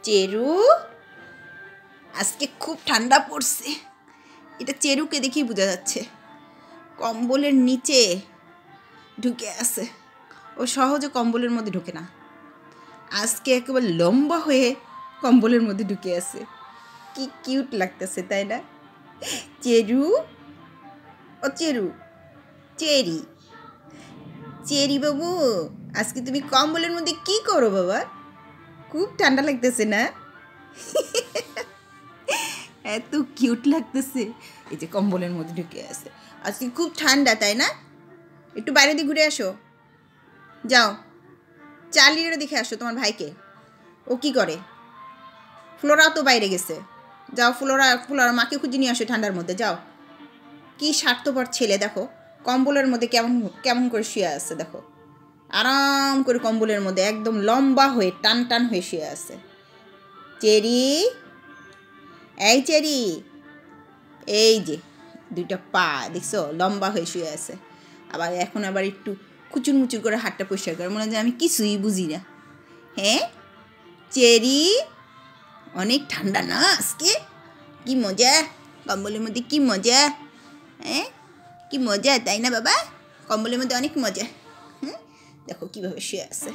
চেরু, আজকে খুব ঠান্ডা পড়ছে। এটা চেরুকে দেখেই বোঝা যাচ্ছে, কম্বলের নিচে ঢুকে আছে। ও সহজে কম্বলের মধ্যে ঢুকে না, আজকে একেবারে লম্বা হয়ে কম্বলের মধ্যে ঢুকে আছে। কি কিউট লাগতেছে, তাই না? চেরু, ও চেরু, চেরি, চেরি বাবু, আজকে তুমি কম্বলের মধ্যে কি করো বাবা? খুব ঠান্ডা লাগতেছে না? এত কিউট লাগতেছে। এই যে কম্বলের মধ্যে ঢুকে আছে, আজকে খুব ঠান্ডা, তাই না? একটু বাইরে দিয়ে ঘুরে আসো, যাও চালিয়ে দেখে আসো তোমার ভাইকে, ও কি করে। ফ্লোরাও তো বাইরে গেছে, যাও ফ্লোরা মাকে খুঁজে নিয়ে আসো ঠান্ডার মধ্যে, যাও। কি স্বার্থপর ছেলে, দেখো কম্বলের মধ্যে কেমন কেমন করে শুয়ে আছে, দেখো আরাম করে কম্বলের মধ্যে একদম লম্বা হয়ে টান টান হয়ে শুয়ে আছে। চেরি, এই চেরি, এই যে দুইটা পা দেখছো লম্বা হয়ে শুয়ে আছে, আবার এখন আবার একটু কুচুর মুচুর করে হাতটা পরিষ্কার করে, মনে হয় আমি কিছুই বুঝি না। হ্যাঁ চেরি, অনেক ঠান্ডা না আজকে? কি মজা কম্বলের মধ্যে, কি মজা। হ্যাঁ কি মজা, তাই না বাবা? কম্বলের মধ্যে অনেক মজা। দেখো কীভাবে শুয়ে আছে।